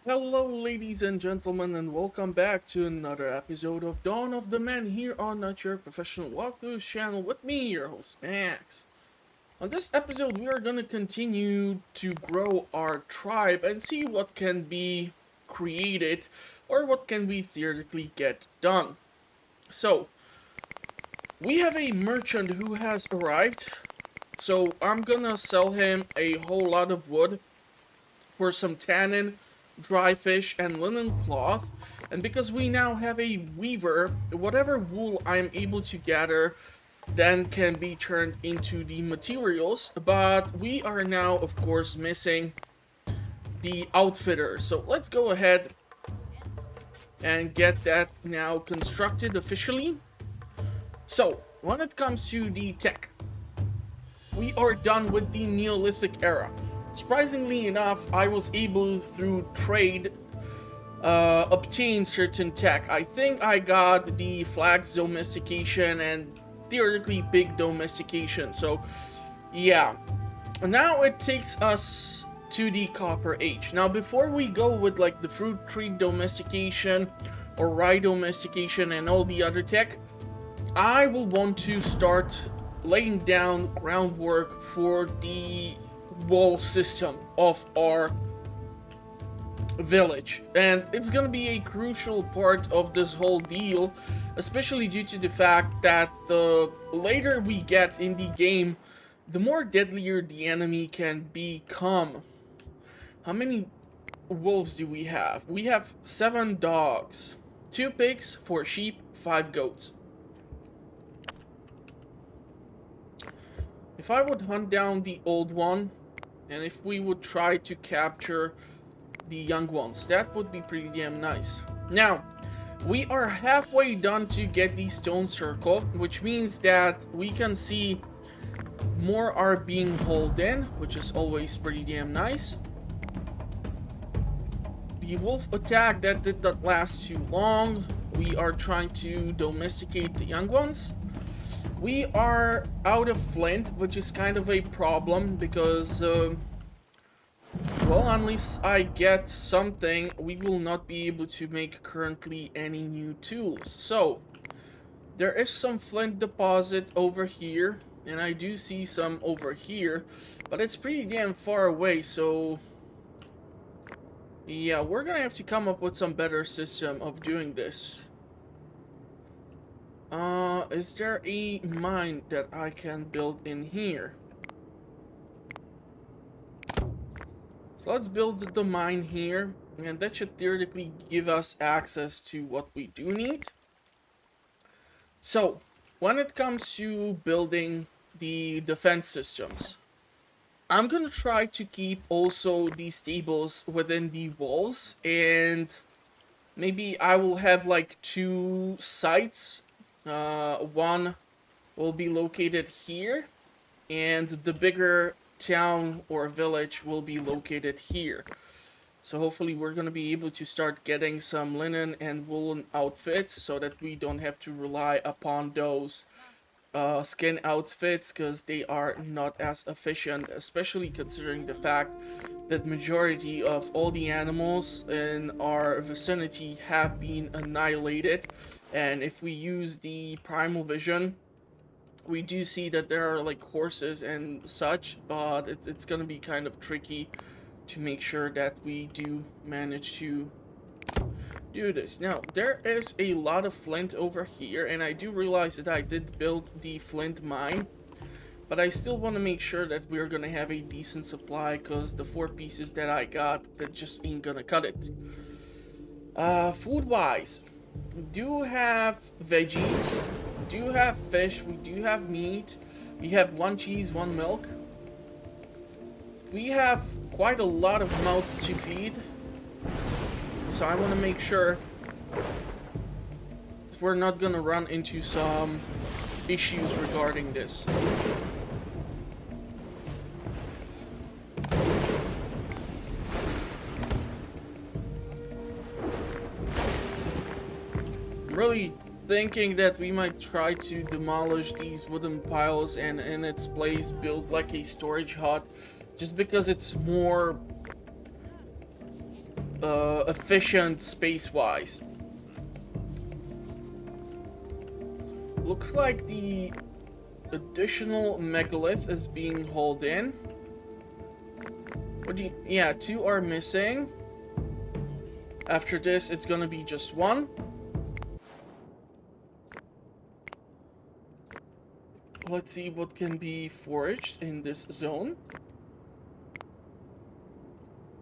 Hello, ladies and gentlemen, and welcome back to another episode of Dawn of the Men here on Not Your Professional Walkthroughs channel with me, your host, Max. On this episode, we are going to continue to grow our tribe and see what can be created or what can we theoretically get done. So, we have a merchant who has arrived, so I'm gonna sell him a whole lot of wood for some tannin, dry fish, and linen cloth. And because we now have a weaver, whatever wool I'm able to gather then can be turned into the materials. But we are now, of course, missing the outfitter. So let's go ahead and get that now constructed officially. So, when it comes to the tech, we are done with the Neolithic era. Surprisingly enough, I was able through trade obtain certain tech. I think I got the flax domestication and theoretically big domestication. So yeah, now it takes us to the copper age. Now before we go with like the fruit tree domestication or rye domestication and all the other tech, I will want to start laying down groundwork for the wall system of our village, and it's gonna be a crucial part of this whole deal, especially due to the fact that the later we get in the game, the more deadlier the enemy can become. How many wolves do we have? We have 7 dogs, 2 pigs, 4 sheep, 5 goats. If I would hunt down the old one, and if we would try to capture the young ones, that would be pretty damn nice. Now, we are halfway done to get the stone circle, which means that we can see more are being hauled in, which is always pretty damn nice. The wolf attack, that did not last too long. We are trying to domesticate the young ones. We are out of flint, which is kind of a problem because well, unless I get something, we will not be able to make currently any new tools. So, there is some flint deposit over here, and I do see some over here, but it's pretty damn far away, so yeah, we're gonna have to come up with some better system of doing this. Is there a mine that I can build in here? So let's build the mine here, and that should theoretically give us access to what we do need. So, when it comes to building the defense systems, I'm gonna try to keep also these stables within the walls, and maybe I will have like 2 sites. One will be located here, and the bigger town or village will be located here. So hopefully we're going to be able to start getting some linen and woolen outfits so that we don't have to rely upon those skin outfits, because they are not as efficient, especially considering the fact that majority of all the animals in our vicinity have been annihilated. And if we use the primal vision, we do see that there are like horses and such, but it's gonna be kind of tricky to make sure that we do manage to do this. Now, there is a lot of flint over here, and I do realize that I did build the flint mine, but I still want to make sure that we're gonna have a decent supply, because the 4 pieces that I got, that just ain't gonna cut it. Food wise, we do have veggies, we do have fish, we do have meat, we have 1 cheese, 1 milk. We have quite a lot of mouths to feed, so I want to make sure we're not gonna run into some issues regarding this. I'm really thinking that we might try to demolish these wooden piles and in its place build like a storage hut, just because it's more efficient space-wise. Looks like the additional megalith is being hauled in. What do you, yeah, 2 are missing. After this, it's gonna be just 1. Let's see what can be foraged in this zone.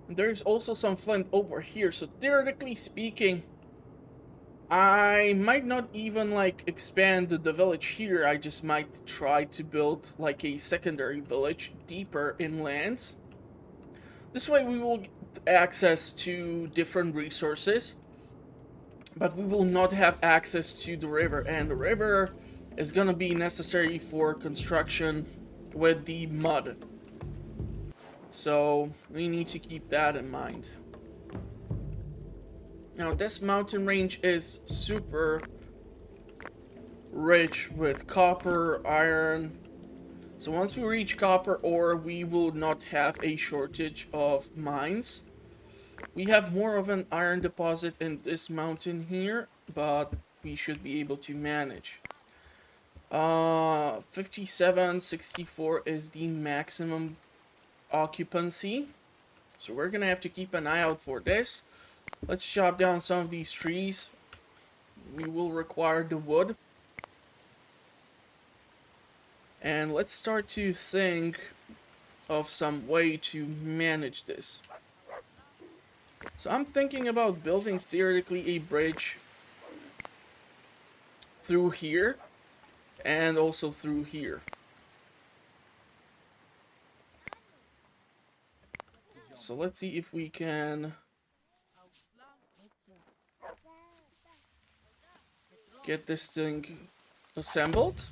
There's also some flint over here, so theoretically speaking, I might not even like expand the village here. I just might try to build like a secondary village deeper inland. This way we will get access to different resources, but we will not have access to the river, and the river is gonna be necessary for construction with the mud. So we need to keep that in mind. Now this mountain range is super rich with copper, iron. So once we reach copper ore, we will not have a shortage of mines. We have more of an iron deposit in this mountain here, but we should be able to manage. 57, 64 is the maximum occupancy. So we're gonna have to keep an eye out for this. Let's chop down some of these trees. We will require the wood. And let's start to think of some way to manage this. So I'm thinking about building theoretically a bridge through here and also through here. So let's see if we can get this thing assembled.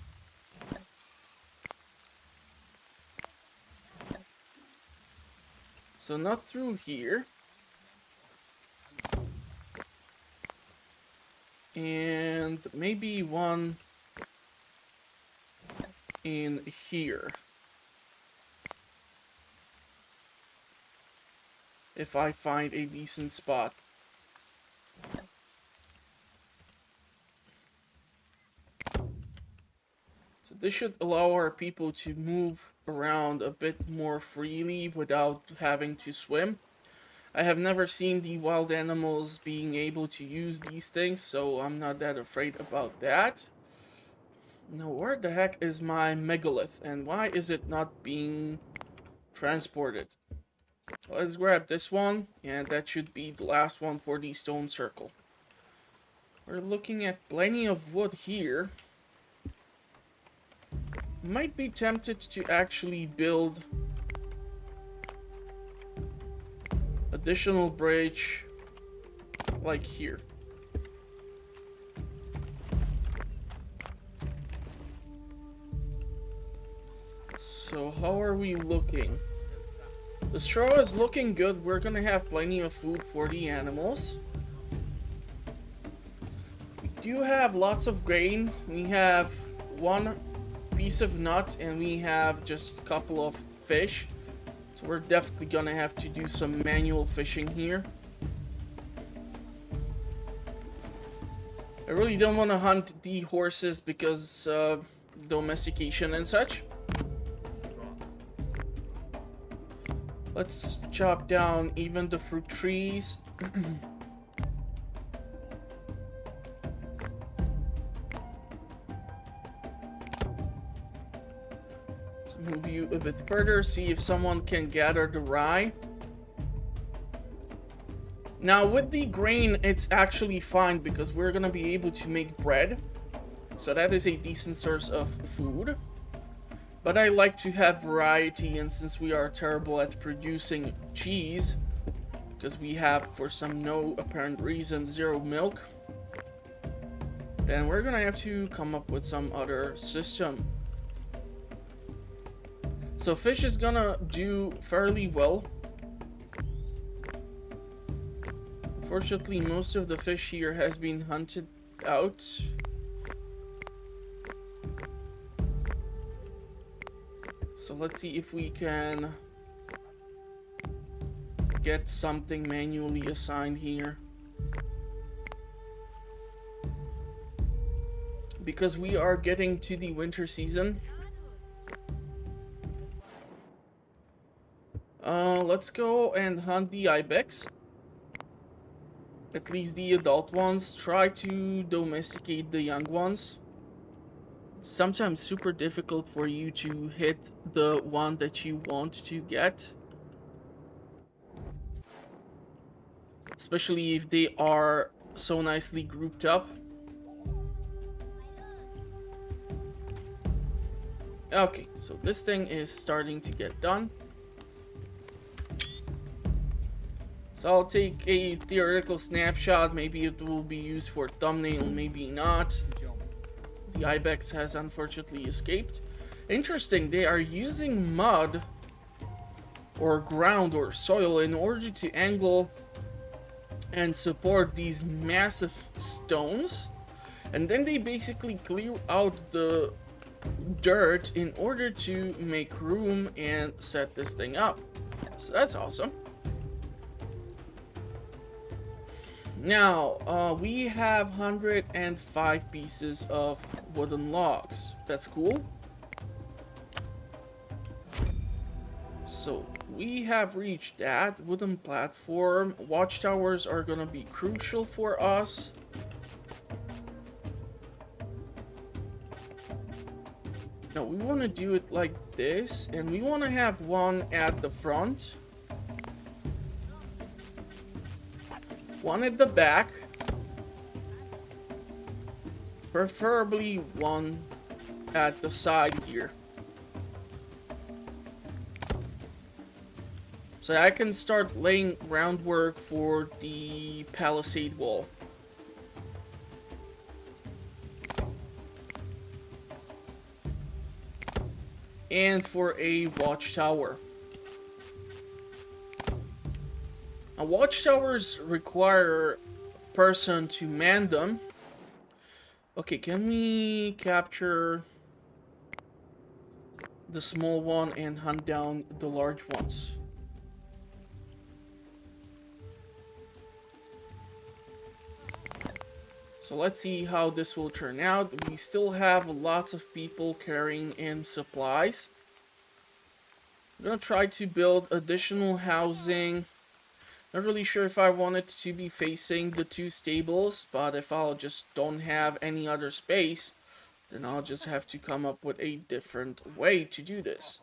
So not through here. And maybe one in here. If I find a decent spot. So this should allow our people to move around a bit more freely without having to swim. I have never seen the wild animals being able to use these things, so I'm not that afraid about that. Now, where the heck is my megalith, and why is it not being transported? Let's grab this one, and that should be the last one for the stone circle. We're looking at plenty of wood here. Might be tempted to actually build additional bridge like here. So how are we looking? The straw is looking good. We're gonna have plenty of food for the animals. We do have lots of grain. We have 1 piece of nut and we have just a couple of fish. So we're definitely gonna have to do some manual fishing here. I really don't want to hunt the horses because domestication and such. Let's chop down even the fruit trees. Let's move you a bit further, see if someone can gather the rye. Now with the grain, it's actually fine because we're gonna be able to make bread. So that is a decent source of food. But I like to have variety, and since we are terrible at producing cheese, because we have, for some no apparent reason, 0 milk, then we're gonna have to come up with some other system. So fish is gonna do fairly well. Unfortunately, most of the fish here has been hunted out. So let's see if we can get something manually assigned here. Because we are getting to the winter season. Let's go and hunt the ibex. At least the adult ones. Try to domesticate the young ones. It's sometimes super difficult for you to hit the one that you want to get. Especially if they are so nicely grouped up. Okay, so this thing is starting to get done. So I'll take a theoretical snapshot. Maybe it will be used for thumbnail, maybe not. The ibex has unfortunately escaped. Interesting, they are using mud or ground or soil in order to angle and support these massive stones. And then they basically clear out the dirt in order to make room and set this thing up. So that's awesome. Now, we have 105 pieces of wooden logs. That's cool. So, we have reached that wooden platform. Watchtowers are gonna be crucial for us. Now, we want to do it like this, and we want to have one at the front. One at the back, preferably one at the side here. So I can start laying groundwork for the palisade wall. And for a watchtower. Now, watchtowers require a person to man them. Okay, can we capture the small one and hunt down the large ones? So let's see how this will turn out. We still have lots of people carrying in supplies. I'm gonna try to build additional housing. Not really sure if I want it to be facing the two stables, but if I'll just don't have any other space, then I'll just have to come up with a different way to do this.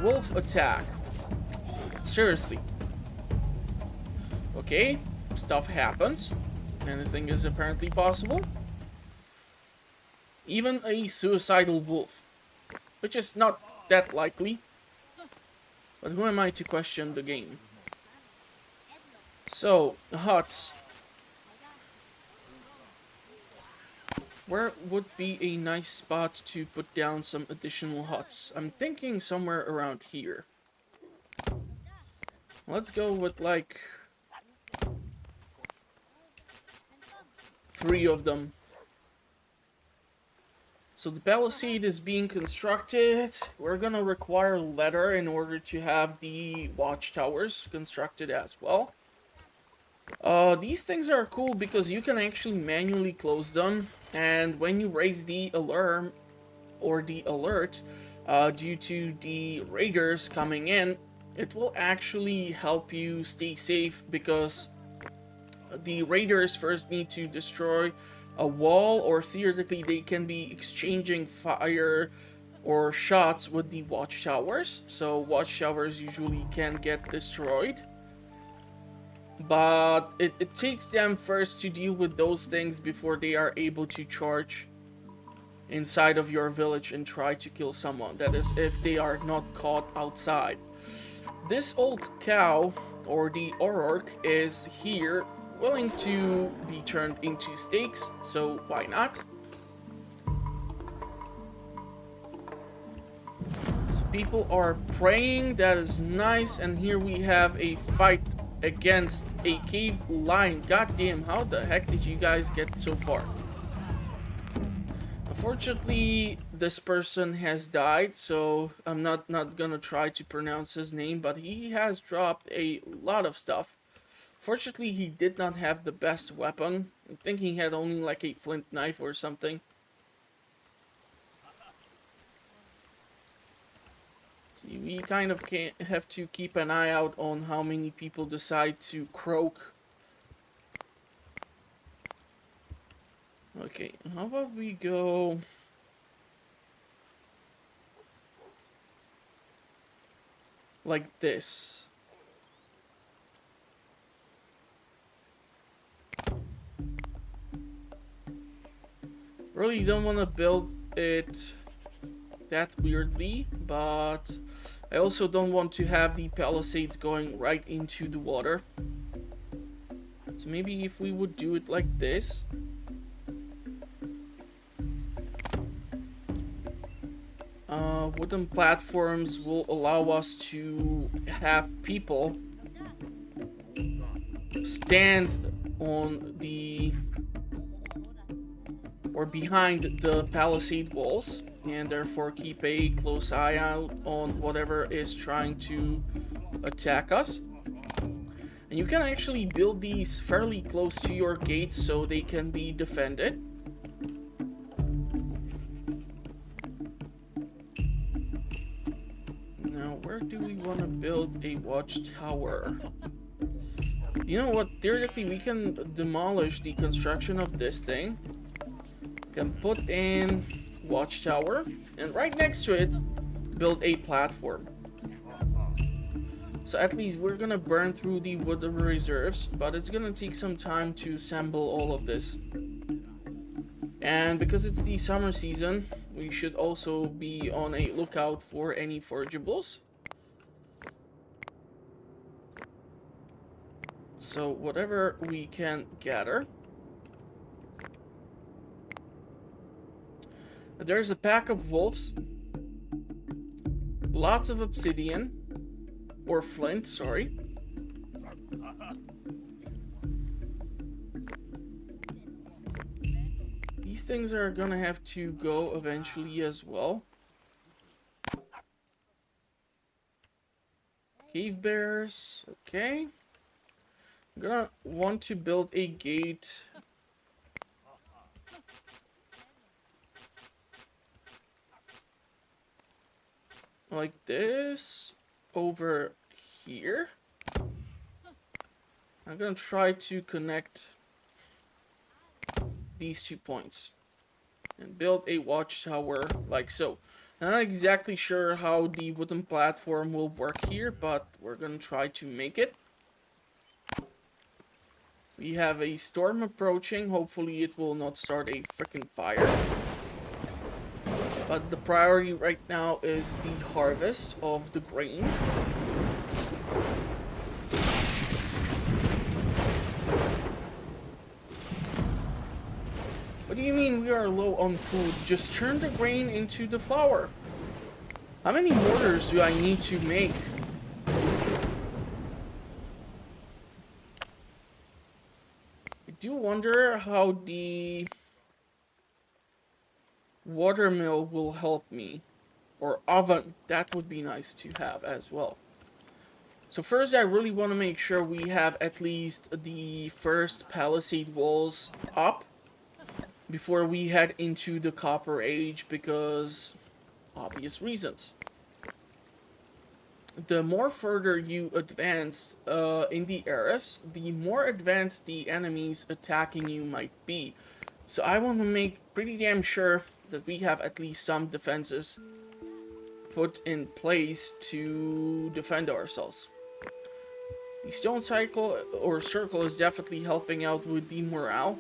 Wolf attack. Seriously. Okay, stuff happens. Anything is apparently possible. Even a suicidal wolf, which is not that likely. But who am I to question the game? So, huts. Where would be a nice spot to put down some additional huts? I'm thinking somewhere around here. Let's go with like 3 of them. So the palisade is being constructed. We're gonna require leather in order to have the watchtowers constructed as well. These things are cool because you can actually manually close them, and when you raise the alarm or the alert due to the raiders coming in, it will actually help you stay safe because the raiders first need to destroy a wall, or theoretically they can be exchanging fire or shots with the watchtowers. So watchtowers usually can get destroyed, but it takes them first to deal with those things before they are able to charge inside of your village and try to kill someone. That is, if they are not caught outside. This old cow, or the Aurork, is here willing to be turned into steaks, so why not? So people are praying, that is nice, and here we have a fight against a cave lion. God damn, how the heck did you guys get so far? Unfortunately, this person has died, so I'm not gonna try to pronounce his name, but he has dropped a lot of stuff. Fortunately, he did not have the best weapon. I think he had only like a flint knife or something. See, we kind of can't have to keep an eye out on how many people decide to croak. Okay, how about we go... like this. Really don't want to build it that weirdly, but I also don't want to have the palisades going right into the water. So maybe if we would do it like this. Wooden platforms will allow us to have people stand on the or behind the palisade walls, and therefore keep a close eye out on whatever is trying to attack us. And you can actually build these fairly close to your gates so they can be defended. Now, where do we want to build a watchtower? You know what? Theoretically, we can demolish the construction of this thing. Can put in Watchtower, and right next to it, build a platform. So at least we're gonna burn through the wood reserves, but it's gonna take some time to assemble all of this. And because it's the summer season, we should also be on a lookout for any forageables. So whatever we can gather. There's a pack of wolves. Lots of obsidian. Or flint, sorry. These things are gonna have to go eventually as well. Cave bears, okay. I'm gonna want to build a gate. Like this over here. I'm gonna try to connect these 2 points and build a watchtower like so. I'm not exactly sure how the wooden platform will work here, but we're gonna try to make it. We have a storm approaching. Hopefully it will not start a freaking fire. But the priority right now is the harvest of the grain. What do you mean we are low on food? Just turn the grain into the flour. How many mortars do I need to make? I do wonder how the watermill will help me. Or oven, that would be nice to have as well. So first I really want to make sure we have at least the first palisade walls up before we head into the Copper Age, because obvious reasons. The more further you advance in the eras, the more advanced the enemies attacking you might be. So I want to make pretty damn sure that we have at least some defenses put in place to defend ourselves. The stone cycle or circle is definitely helping out with the morale.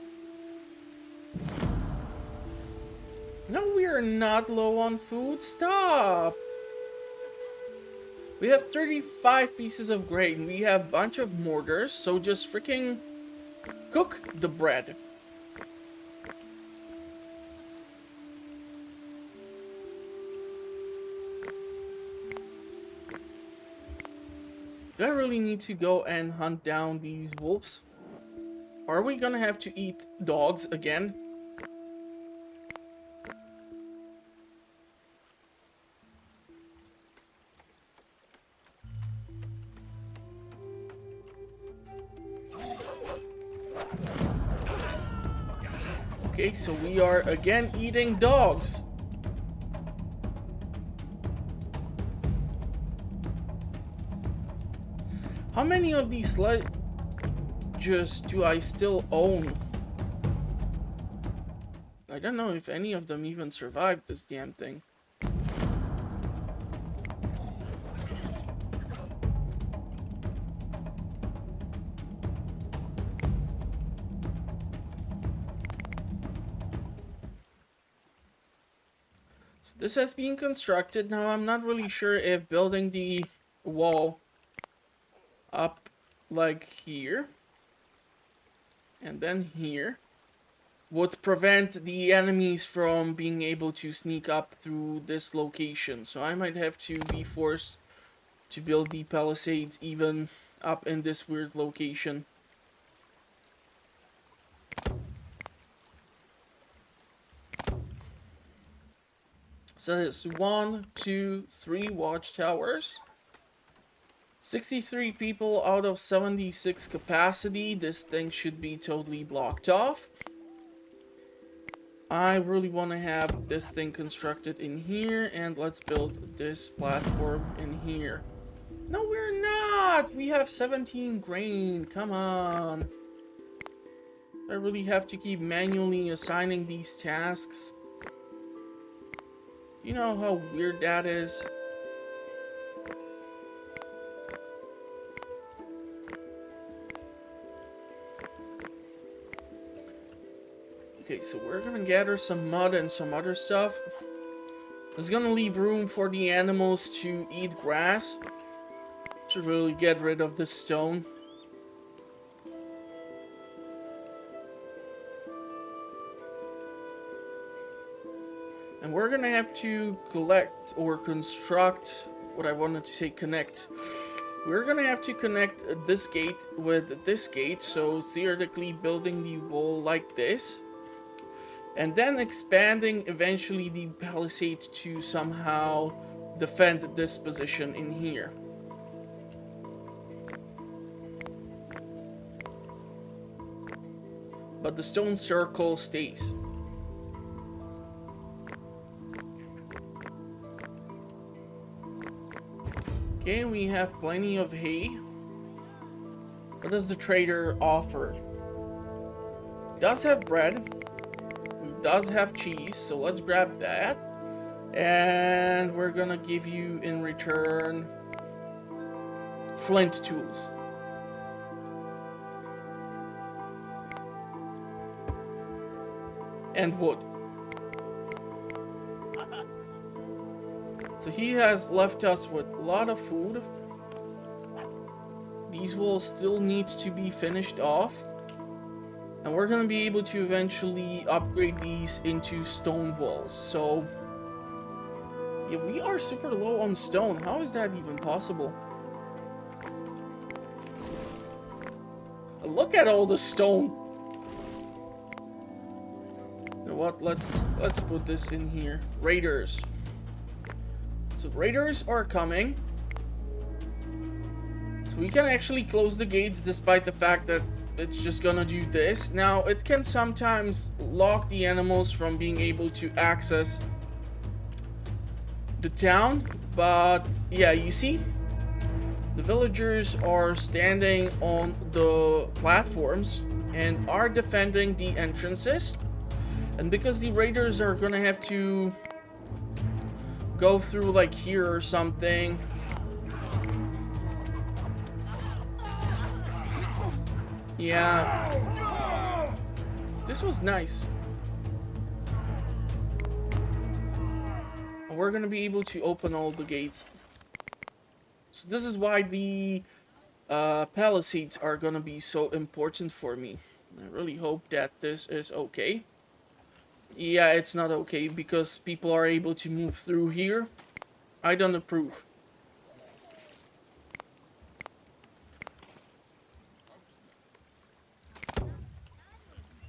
No, we are not low on food. Stop! We have 35 pieces of grain. We have a bunch of mortars, so just freaking cook the bread. Do I really need to go and hunt down these wolves? Are we gonna have to eat dogs again? Okay, so we are again eating dogs. How many of these sledges do I still own? I don't know if any of them even survived this damn thing. So this has been constructed. Now I'm not really sure if building the wall up like here and then here would prevent the enemies from being able to sneak up through this location. So I might have to be forced to build the palisades even up in this weird location. So it's 1, 2, 3 watchtowers. 63 people out of 76 capacity. This thing should be totally blocked off. I really want to have this thing constructed in here, and let's build this platform in here. No, we're not! We have 17 grain, come on. I really have to keep manually assigning these tasks. You know how weird that is? Okay, so we're gonna gather some mud and some other stuff. It's gonna leave room for the animals to eat grass. Should really get rid of the stone. And we're gonna have to collect or construct, what I wanted to say connect. We're gonna have to connect this gate with this gate, so theoretically building the wall like this. And then expanding eventually the palisade to somehow defend this position in here. But the stone circle stays. Okay, we have plenty of hay. What does the trader offer? Does have bread. Does have cheese, so let's grab that. And we're gonna give you in return flint tools. And wood. So he has left us with a lot of food. These walls still need to be finished off. And we're gonna be able to eventually upgrade these into stone walls. So, yeah, we are super low on stone. How is that even possible? Look at all the stone. You know what? Let's put this in here. Raiders. So raiders are coming. So we can actually close the gates despite the fact that it's just gonna do this. Now, it can sometimes lock the animals from being able to access the town. But, yeah, you see? The villagers are standing on the platforms and are defending the entrances. And because the raiders are gonna have to go through, like, here or something... Yeah. This was nice. And we're gonna be able to open all the gates. So this is why the palisades are gonna be so important for me. I really hope that this is okay. Yeah, it's not okay because people are able to move through here. I don't approve.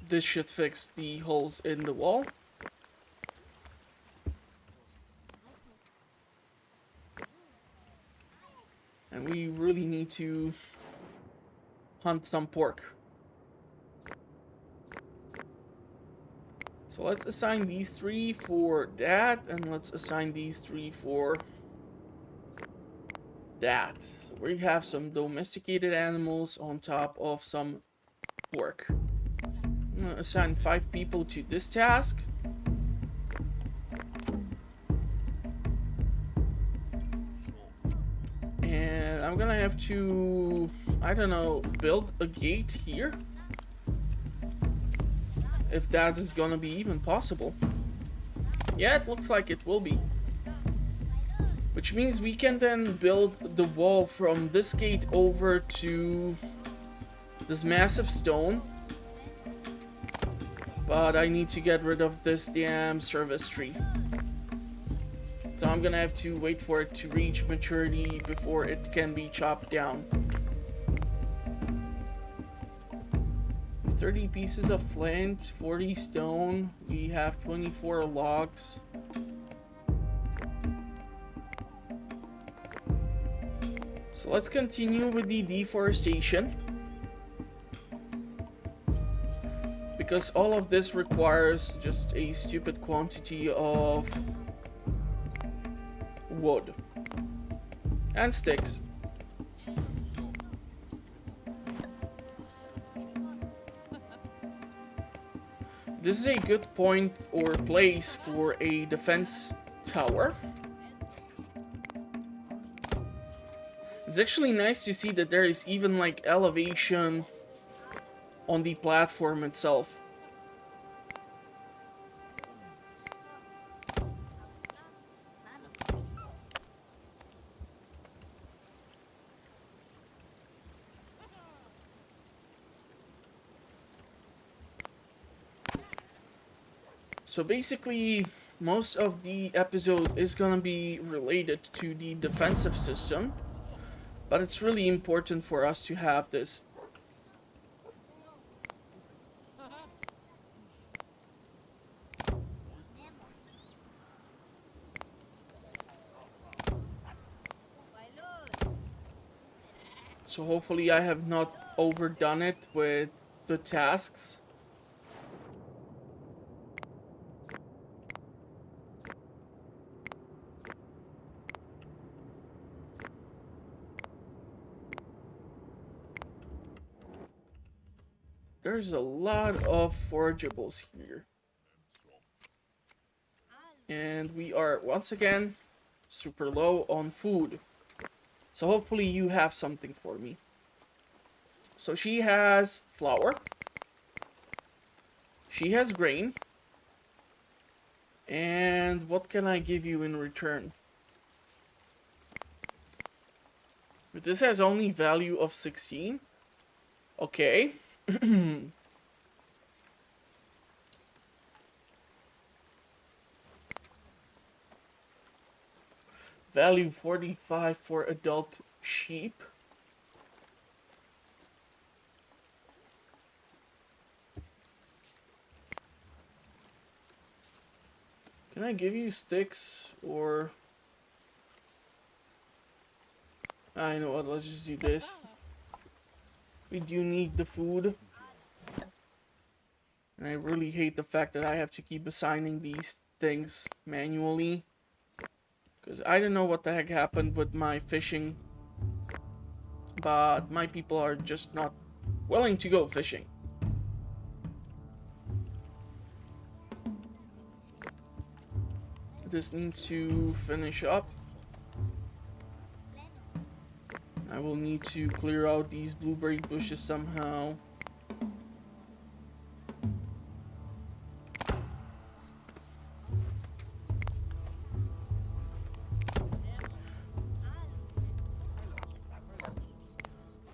This should fix the holes in the wall. And we really need to hunt some pork. So let's assign these 3 for that, and let's assign these 3 for that. So we have some domesticated animals on top of some pork. I'm gonna assign 5 people to this task. And I'm gonna have to, I don't know, build a gate here. If that is gonna be even possible. Yeah, it looks like it will be. Which means we can then build the wall from this gate over to this massive stone. But I need to get rid of this damn service tree. So I'm gonna have to wait for it to reach maturity before it can be chopped down. 30 pieces of flint, 40 stone, we have 24 logs. So let's continue with the deforestation. Because all of this requires just a stupid quantity of wood and sticks. This is a good point or place for a defense tower. It's actually nice to see that there is even like elevation on the platform itself. So basically, most of the episode is gonna be related to the defensive system, but it's really important for us to have this. So hopefully I have not overdone it with the tasks. There's a lot of forageables here. And we are, once again, super low on food. So hopefully you have something for me. So she has flour. She has grain. And what can I give you in return? This has only value of 16. Okay. Value 45 for adult sheep. Can I give you sticks or... I know what, let's just do this. We do need the food. And I really hate the fact that I have to keep assigning these things manually. Because I don't know what the heck happened with my fishing. But my people are just not willing to go fishing. This needs to finish up. I will need to clear out these blueberry bushes somehow.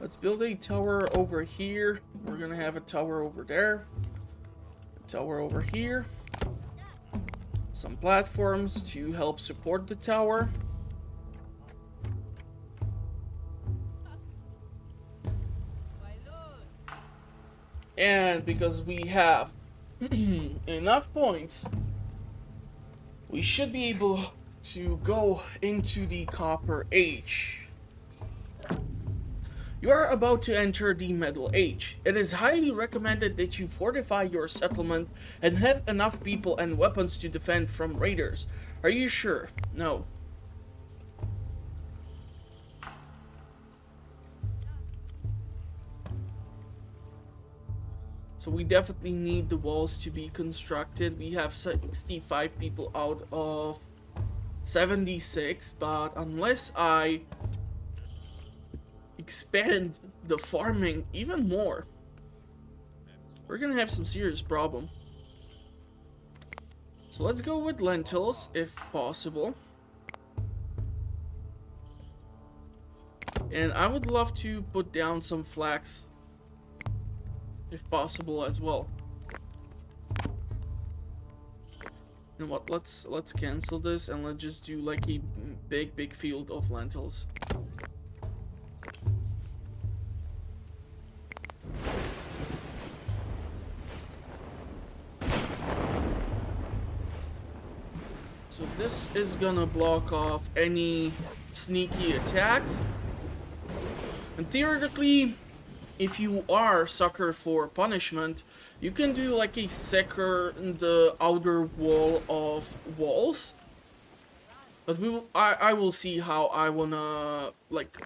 Let's build a tower over here. We're gonna have a tower over there. A tower over here. Some platforms to help support the tower. And because we have enough points, we should be able to go into the Copper Age. You are about to enter the Middle Age. It is highly recommended that you fortify your settlement and have enough people and weapons to defend from raiders. Are you sure? No. So we definitely need the walls to be constructed. We have 65 people out of 76, but unless I expand the farming even more, we're gonna have some serious problem. So let's go with lentils if possible. And I would love to put down some flax if possible as well. You know what, let's cancel this and let's just do like a big field of lentils. So this is gonna block off any sneaky attacks. And theoretically, if you are sucker for punishment, you can do like a second outer wall of walls. But I will see how I wanna like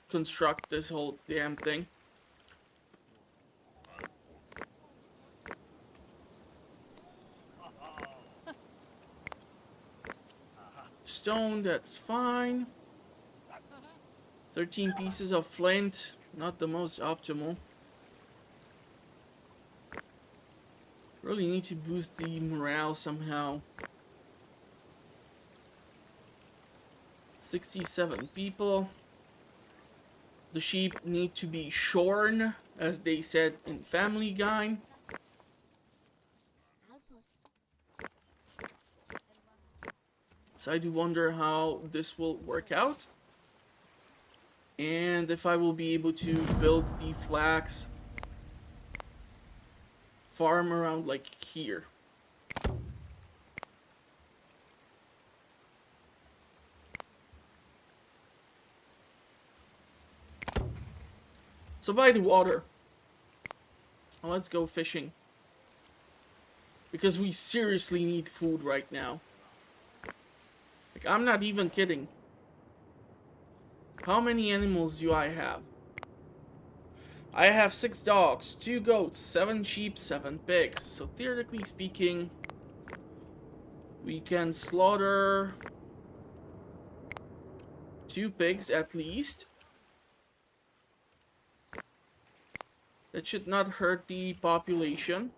construct this whole damn thing. Stone, that's fine. 13 pieces of flint, not the most optimal. Really need to boost the morale somehow. 67 people. The sheep need to be shorn, as they said in Family Guy. So I do wonder how this will work out. And if I will be able to build the flax farm around like here. So by the water, let's go fishing. Because we seriously need food right now. Like, I'm not even kidding. How many animals do I have? I have 6 dogs, 2 goats, 7 sheep, 7 pigs. So theoretically speaking, we can slaughter 2 pigs at least. That should not hurt the population.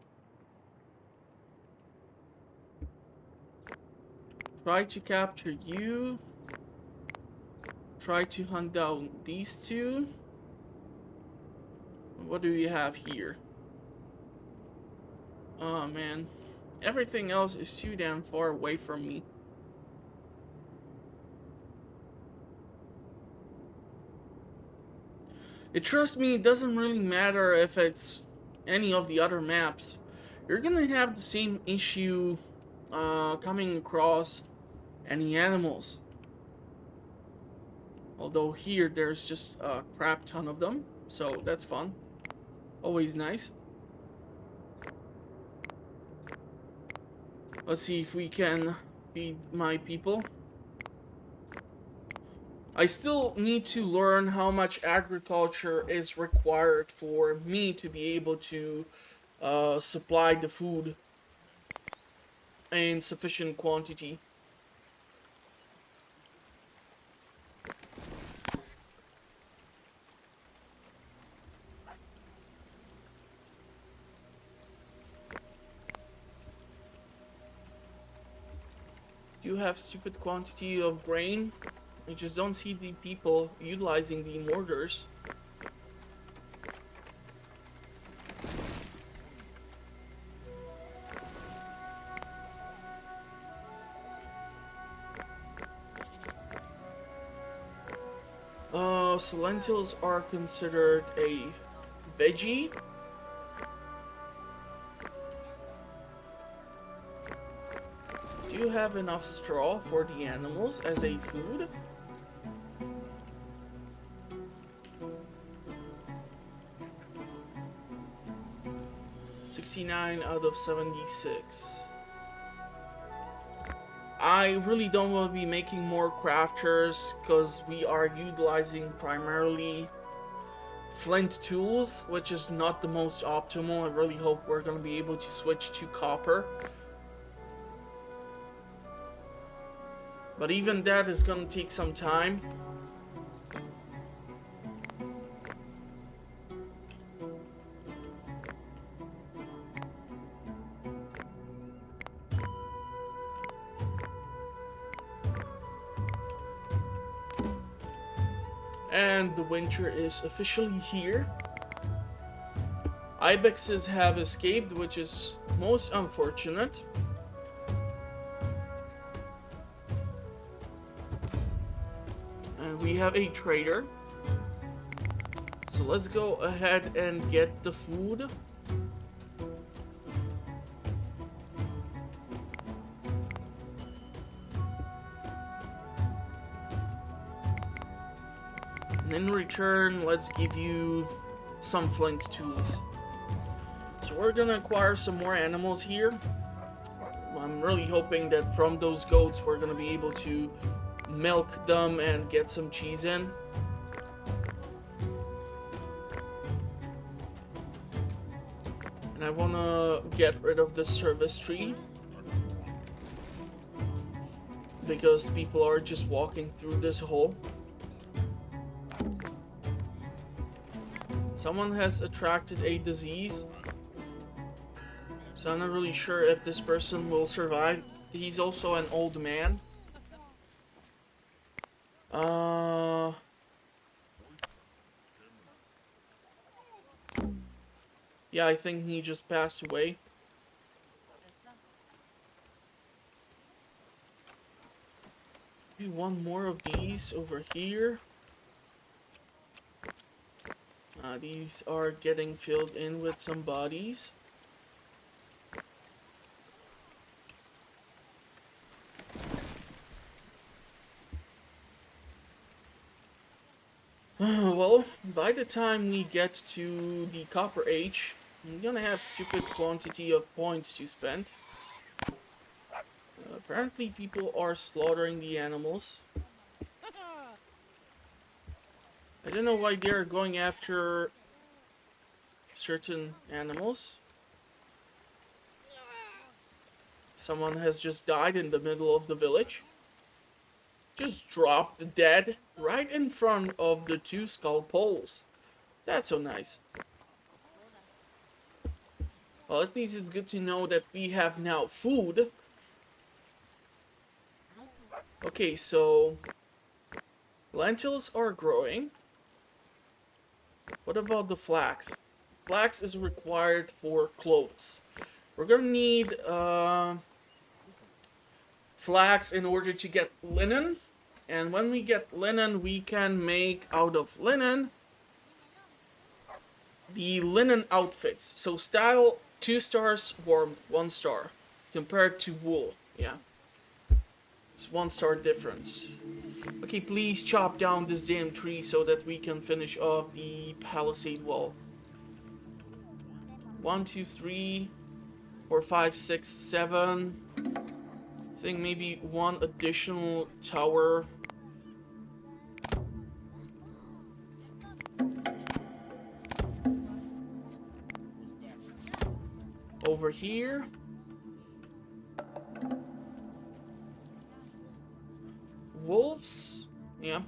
Try to capture you. Try to hunt down these 2. What do we have here? Oh man. Everything else is too damn far away from me. Trust me, it doesn't really matter if it's any of the other maps. You're gonna have the same issue coming across any animals. Although here there's just a crap ton of them, so that's fun. Always nice. Let's see if we can feed my people. I still need to learn how much agriculture is required for me to be able to supply the food in sufficient quantity. You have stupid quantity of grain. You just don't see the people utilizing the mortars. So lentils are considered a veggie. Do you have enough straw for the animals as a food? 69 out of 76. I really don't want to be making more crafters because we are utilizing primarily flint tools, which is not the most optimal. I really hope we're going to be able to switch to copper. But even that is going to take some time. And the winter is officially here. Ibexes have escaped, which is most unfortunate. And we have a trader. So let's go ahead and get the food. And in return, let's give you some flint tools. So we're gonna acquire some more animals here. I'm really hoping that from those goats we're gonna be able to milk them and get some cheese in. And I wanna get rid of the service tree because people are just walking through this hole. Someone has attracted a disease, so I'm not really sure if this person will survive. He's also an old man. Yeah, I think he just passed away. Maybe one more of these over here. These are getting filled in with some bodies. Well, by the time we get to the Copper Age, I'm gonna have stupid quantity of points to spend. Apparently people are slaughtering the animals. I don't know why they're going after certain animals. Someone has just died in the middle of the village. Just dropped dead right in front of the two skull poles. That's so nice. Well, at least it's good to know that we have now food. Okay, so lentils are growing. What about the flax? Flax is required for clothes. We're gonna need flax in order to get linen. And when we get linen, we can make out of linen the linen outfits. So style 2 stars, warmth 1 star. Compared to wool. Yeah. It's 1 star difference. Okay, please chop down this damn tree so that we can finish off the palisade wall. 1, 2, 3, 4, 5, 6, 7. I think maybe 1 additional tower. Over here. Wolves? Yeah.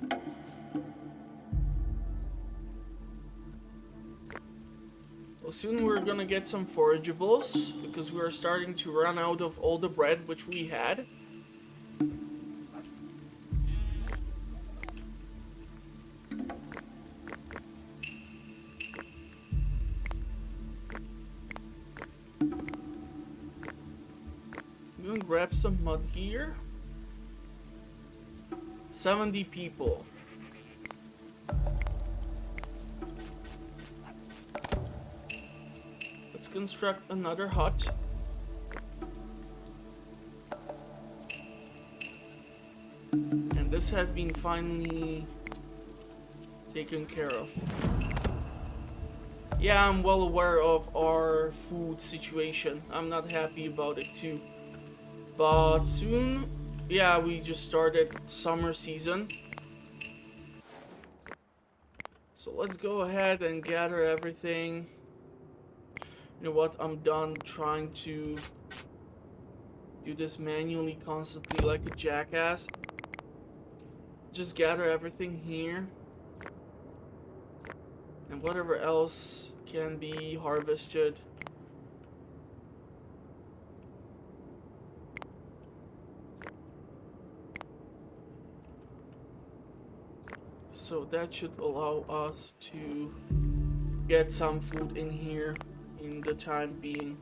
Well, soon we're gonna get some forageables because we're starting to run out of all the bread which we had. I'm gonna grab some mud here. 70 people. Let's construct another hut. And this has been finally taken care of. Yeah, I'm well aware of our food situation. I'm not happy about it too. But soon, yeah, we just started summer season. So let's go ahead and gather everything. You know what? I'm done trying to do this manually constantly like a jackass. Just gather everything here. And whatever else can be harvested. So that should allow us to get some food in here in the time being.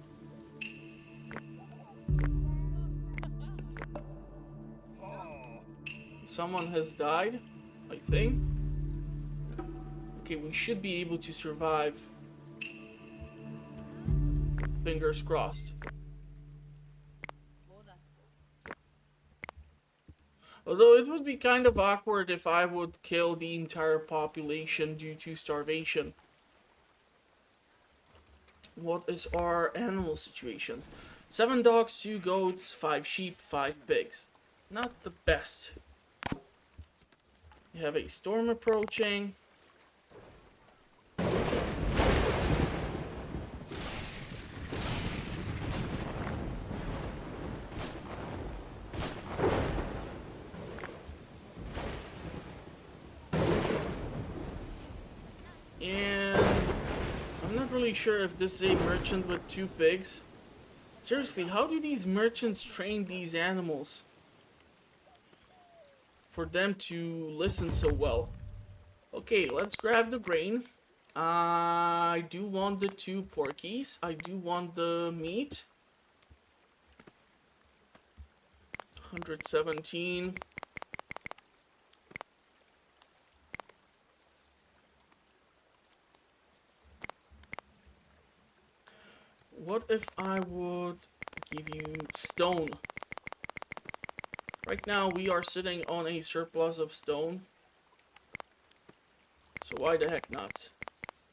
Someone has died, I think. Okay, we should be able to survive. Fingers crossed. Although it would be kind of awkward if I would kill the entire population due to starvation. What is our animal situation? 7 dogs, 2 goats, 5 sheep, 5 pigs. Not the best. You have a storm approaching. And I'm not really sure if this is a merchant with 2 pigs. Seriously, how do these merchants train these animals for them to listen so well? Okay, let's grab the grain. I do want the 2 porkies. I do want the meat. 117. What if I would give you stone? Right now we are sitting on a surplus of stone. So why the heck not?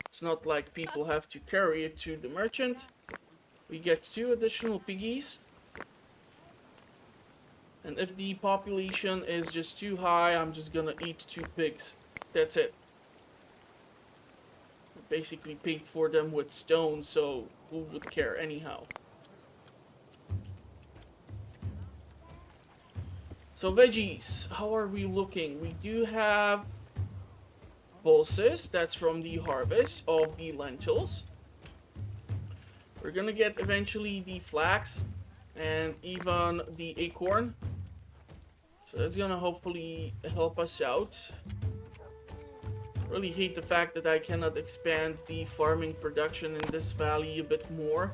It's not like people have to carry it to the merchant. We get 2 additional piggies. And if the population is just too high, I'm just gonna eat 2 pigs. That's it. Basically paid for them with stone, so who would care anyhow? So veggies, how are we looking? We do have pulses, that's from the harvest of the lentils. We're gonna get eventually the flax and even the acorn. So that's gonna hopefully help us out. I really hate the fact that I cannot expand the farming production in this valley a bit more.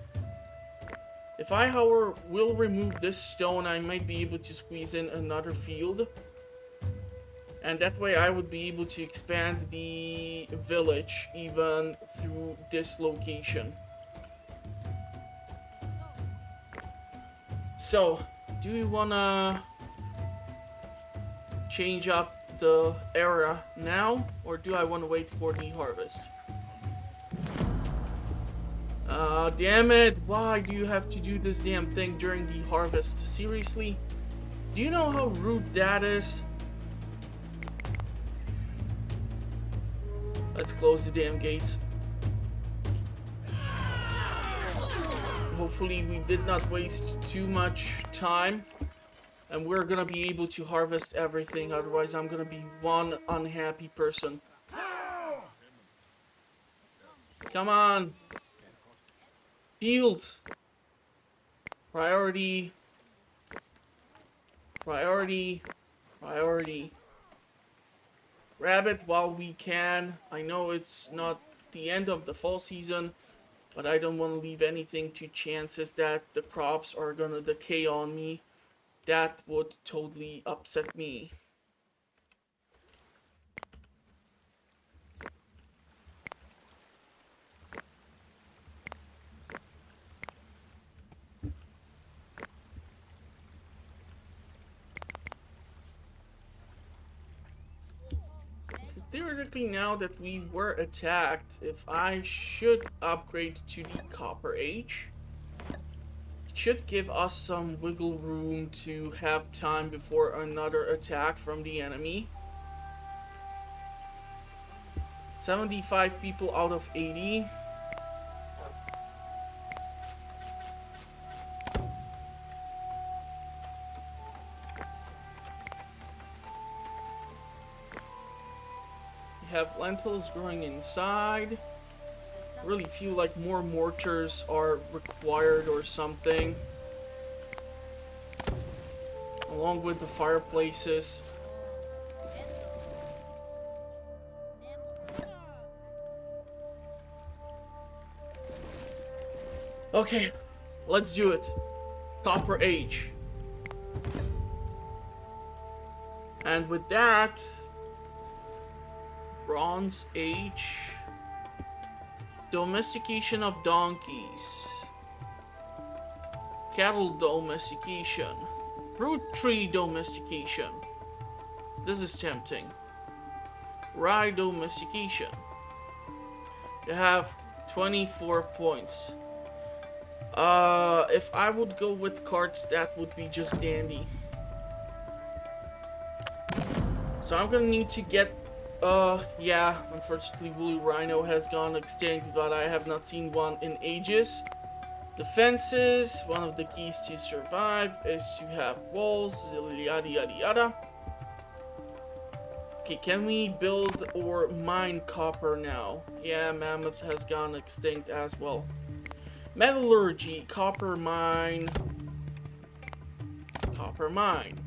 If I, however, will remove this stone, I might be able to squeeze in another field. And that way I would be able to expand the village even through this location. So, do we wanna change up the era now, or do I want to wait for the harvest? Damn it, why do you have to do this damn thing during the harvest? Seriously? Do you know how rude that is? Let's close the damn gates. Hopefully we did not waste too much time. And we're gonna be able to harvest everything, otherwise I'm gonna be one unhappy person. Come on! Fields! Priority. Priority. Priority. Grab it while we can. I know it's not the end of the fall season, but I don't want to leave anything to chances that the crops are gonna decay on me. That would totally upset me. theoretically, now that we were attacked, if I should upgrade to the Copper Age, it should give us some wiggle room to have time before another attack from the enemy. 75 people out of 80. We have lentils growing inside. Really feel like more mortars are required or something. Along with the fireplaces. Okay, let's do it. Copper Age. And with that, Bronze Age. Domestication of donkeys. Cattle domestication. Fruit tree domestication. This is tempting. Rye domestication. You have 24 points. If I would go with carts, that would be just dandy. So I'm gonna need to get, yeah, unfortunately Woolly Rhino has gone extinct, but I have not seen one in ages. Defenses, one of the keys to survive is to have walls, yada yada yada. Okay, can we build or mine copper now? Yeah, Mammoth has gone extinct as well. Metallurgy, copper mine. Copper mine.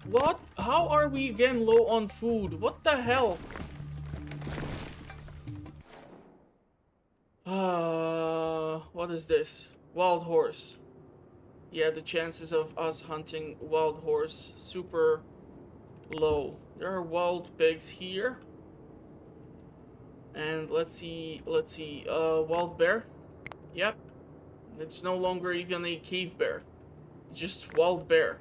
What? How are we again low on food? What the hell? What is this? Wild horse. Yeah, the chances of us hunting wild horse super low. There are wild pigs here. And let's see, wild bear. Yep. It's no longer even a cave bear. It's just wild bear.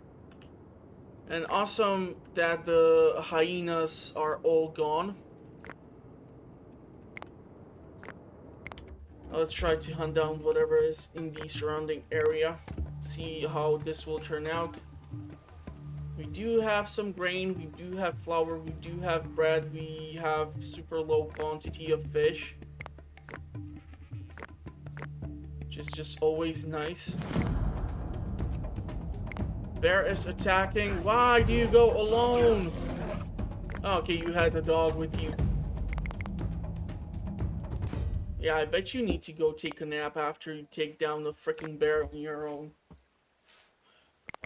And awesome that the hyenas are all gone. Let's try to hunt down whatever is in the surrounding area. See how this will turn out. We do have some grain, we do have flour, we do have bread, we have super low quantity of fish. Which is just always nice. Bear is attacking. Why do you go alone? Oh, okay, you had the dog with you. Yeah, I bet you need to go take a nap after you take down the freaking bear on your own.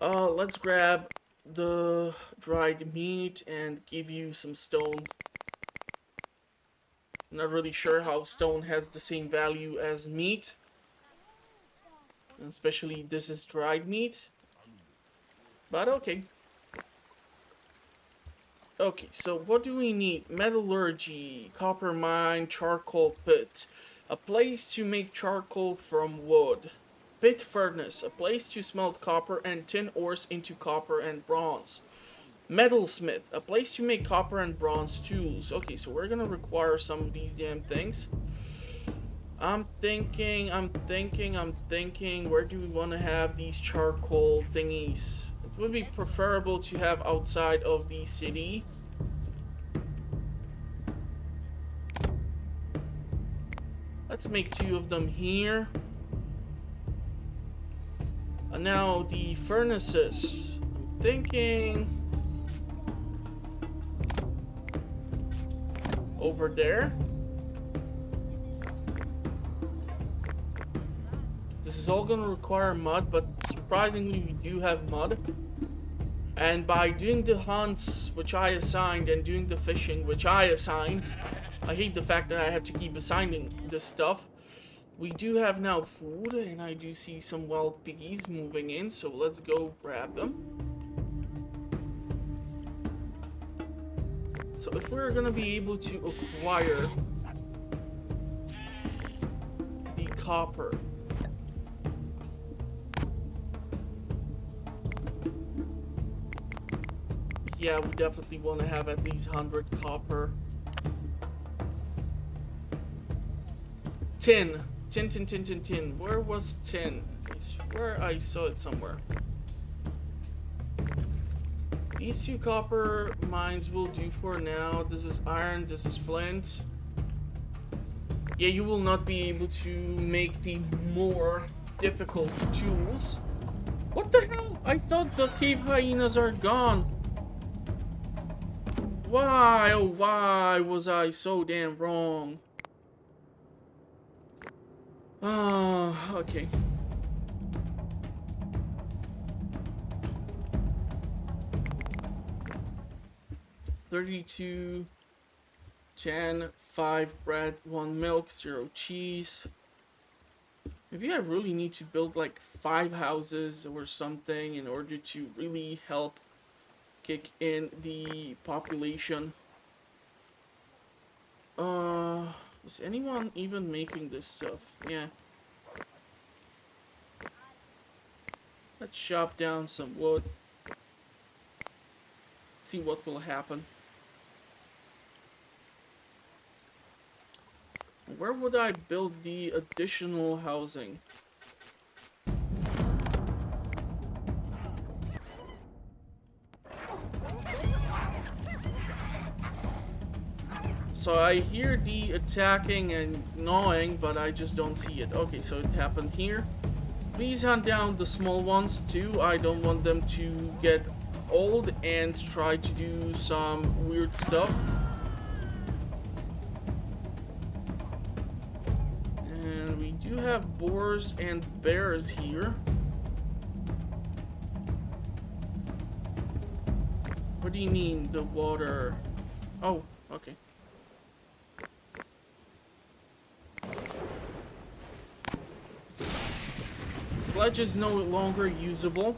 Let's grab the dried meat and give you some stone. I'm not really sure how stone has the same value as meat. And especially this is dried meat. But okay. Okay, so what do we need? Metallurgy, copper mine, charcoal pit. A place to make charcoal from wood. Pit furnace, a place to smelt copper and tin ores into copper and bronze. Metalsmith, a place to make copper and bronze tools. Okay, so we're gonna require some of these damn things. I'm thinking, where do we want to have these charcoal thingies? It would be preferable to have outside of the city. Let's make 2 of them here. And now the furnaces. I'm thinking over there. This is all gonna require mud, but surprisingly we do have mud. And by doing the hunts, which I assigned, and doing the fishing, which I assigned, I hate the fact that I have to keep assigning this stuff. We do have now food, and I do see some wild piggies moving in, so let's go grab them. So if we're gonna be able to acquire the copper, yeah, we definitely want to have at least 100 copper. Tin. Tin. Where was tin? I swear I saw it somewhere. These 2 copper mines will do for now. This is iron, this is flint. Yeah, you will not be able to make the more difficult tools. What the hell? I thought the cave hyenas are gone. Why, oh why was I so damn wrong? Ah, okay. 32, 10, 5 bread, 1 milk, 0 cheese. Maybe I really need to build like 5 houses or something in order to really help kick in the population. Is anyone even making this stuff? Yeah. Let's chop down some wood. See what will happen. Where would I build the additional housing? So I hear the attacking and gnawing, but I just don't see it. Okay, so it happened here. Please hunt down the small ones too. I don't want them to get old and try to do some weird stuff. And we do have boars and bears here. What do you mean, the water? Oh, okay. Sledge is no longer usable.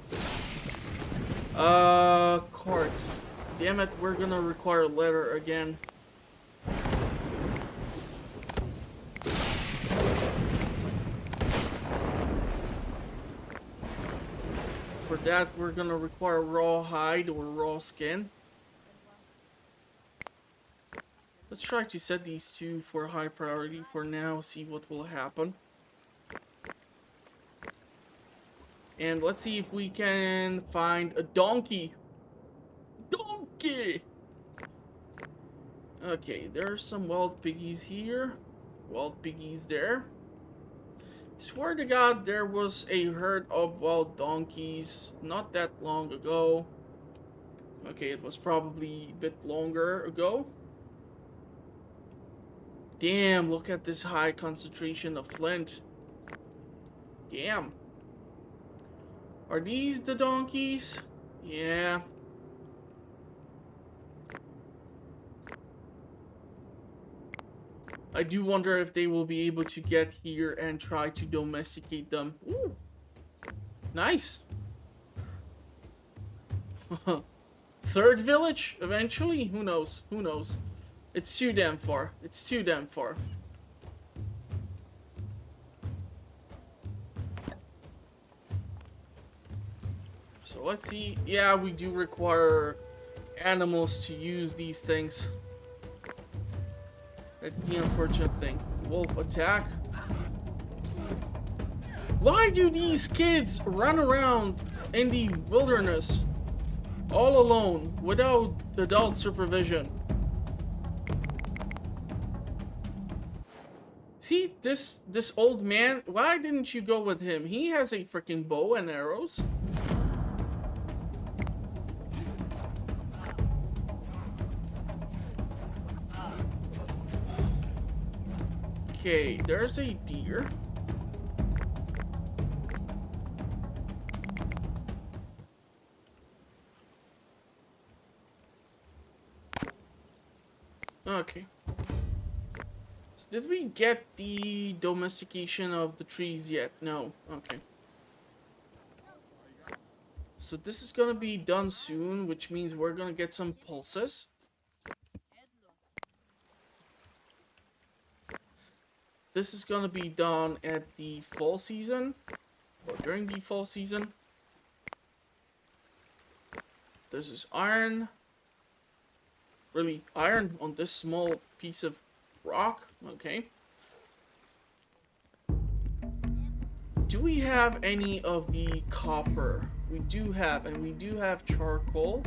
Carts. Damn it, we're gonna require leather again. For that, we're gonna require raw hide or raw skin. Let's try to set these 2 for high priority for now, see what will happen. And let's see if we can find a donkey. Donkey! Okay, there's some wild piggies here. Wild piggies there. Swear to God, there was a herd of wild donkeys not that long ago. Okay, it was probably a bit longer ago. Damn, look at this high concentration of flint. Damn. Are these the donkeys? Yeah. I do wonder if they will be able to get here and try to domesticate them. Ooh. Nice. 3rd village, eventually? Who knows? Who knows? It's too damn far. It's too damn far. So let's see. Yeah, we do require animals to use these things. That's the unfortunate thing. Wolf attack. Why do these kids run around in the wilderness all alone without adult supervision? See, this old man, why didn't you go with him? He has a freaking bow and arrows. Okay, there's a deer. Okay. So did we get the domestication of the trees yet? No. Okay. So this is gonna be done soon, which means we're gonna get some pulses. This is gonna be done at the fall season, or during the fall season. This is iron. really iron on this small piece of rock. Okay. Do we have any of the copper? We do have, and we do have charcoal.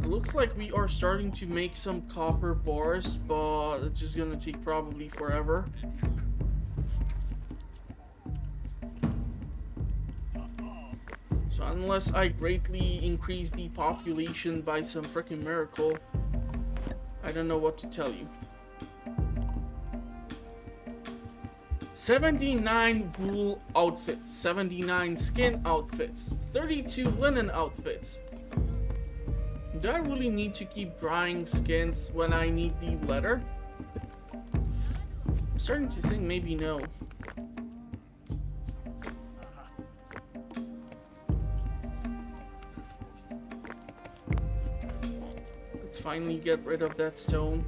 It looks like we are starting to make some copper bars, but it's just gonna take probably forever. So unless I greatly increase the population by some freaking miracle, I don't know what to tell you. 79 wool outfits, 79 skin outfits, 32 linen outfits. Do I really need to keep drying skins when I need the leather? I'm starting to think maybe no. Let's finally get rid of that stone.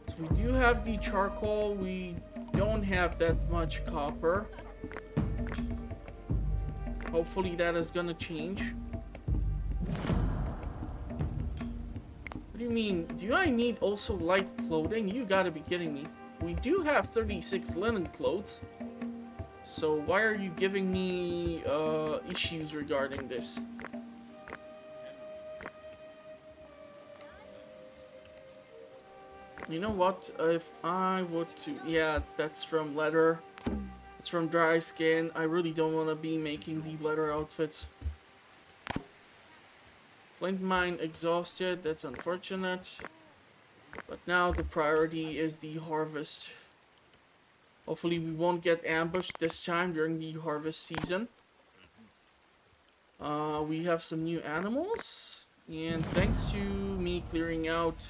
So we do have the charcoal, we don't have that much copper. Hopefully that is gonna change. What do you mean? Do I need also light clothing? You gotta be kidding me. We do have 36 linen clothes. So why are you giving me issues regarding this? You know what? If I would to... Yeah, that's from leather. It's from dry skin. I really don't want to be making the leather outfits. Flint mine exhausted. That's unfortunate. But now the priority is the harvest. Hopefully we won't get ambushed this time during the harvest season. We have some new animals. And thanks to me clearing out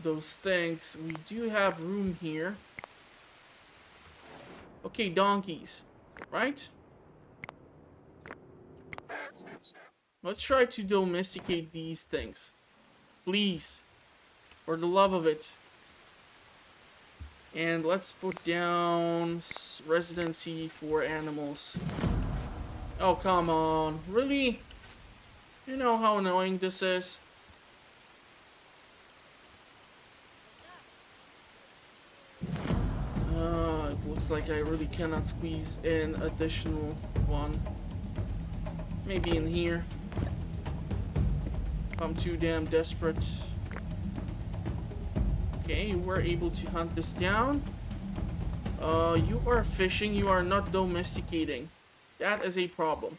those things, we do have room here. Okay, donkeys, right? Let's try to domesticate these things. Please. For the love of it. And let's put down residency for animals. Oh, come on. Really? You know how annoying this is? It looks like I really cannot squeeze in additional one. Maybe in here. I'm too damn desperate. Okay, we're able to hunt this down. You are fishing, you are not domesticating. That is a problem.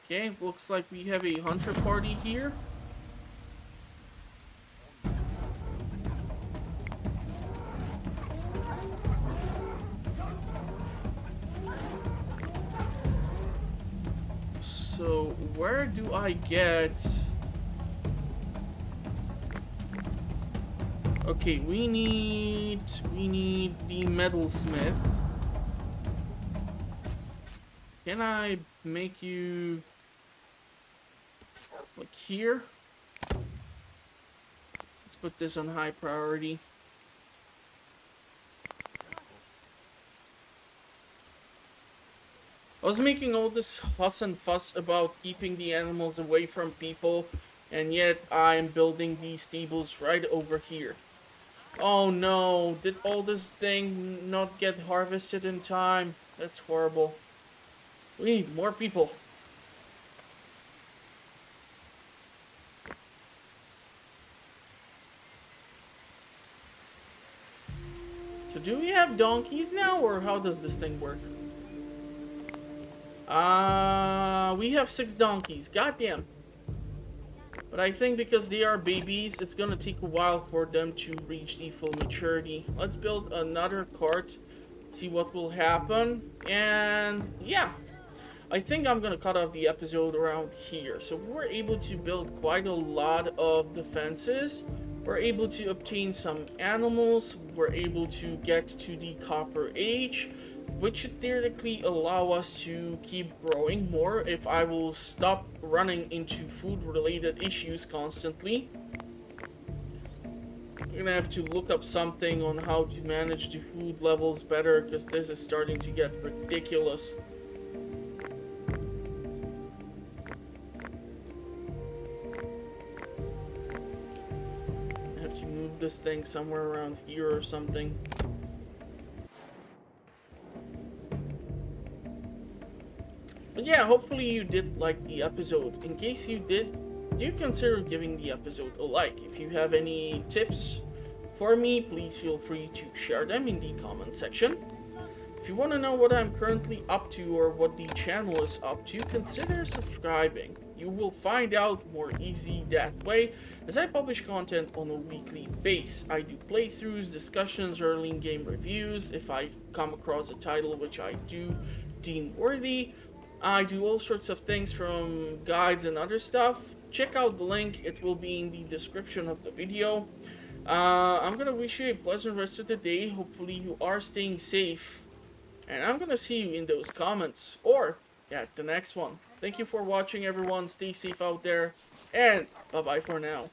Okay, looks like we have a hunter party here. So, where do I get... Okay, we need the metalsmith. Can I make you like here? Let's put this on high priority. I was making all this fuss and fuss about keeping the animals away from people, and yet I'm building these stables right over here. Oh no, did all this thing not get harvested in time? That's horrible. We need more people. So do we have donkeys now, or how does this thing work? We have 6 donkeys. Goddamn. But I think because they are babies, it's gonna take a while for them to reach the full maturity. Let's build another cart, see what will happen, and yeah. I think I'm gonna cut off the episode around here. So we're able to build quite a lot of defenses. We're able to obtain some animals. We're able to get to the Copper Age, which should theoretically allow us to keep growing more if I will stop running into food-related issues constantly. gonna have to look up something on how to manage the food levels better, because this is starting to get ridiculous. I have to move this thing somewhere around here or something. But yeah, hopefully you did like the episode. In case you did, do consider giving the episode a like. If you have any tips for me, please feel free to share them in the comment section. If you want to know what I'm currently up to or what the channel is up to, consider subscribing. You will find out more easy that way, as I publish content on a weekly basis. I do playthroughs, discussions, early game reviews, if I come across a title which I do deem worthy. I do all sorts of things, from guides and other stuff. Check out the link, it will be in the description of the video. I'm gonna wish you a pleasant rest of the day. Hopefully you are staying safe. And I'm gonna see you in those comments, or at the next one. Thank you for watching, everyone. Stay safe out there, and bye-bye for now.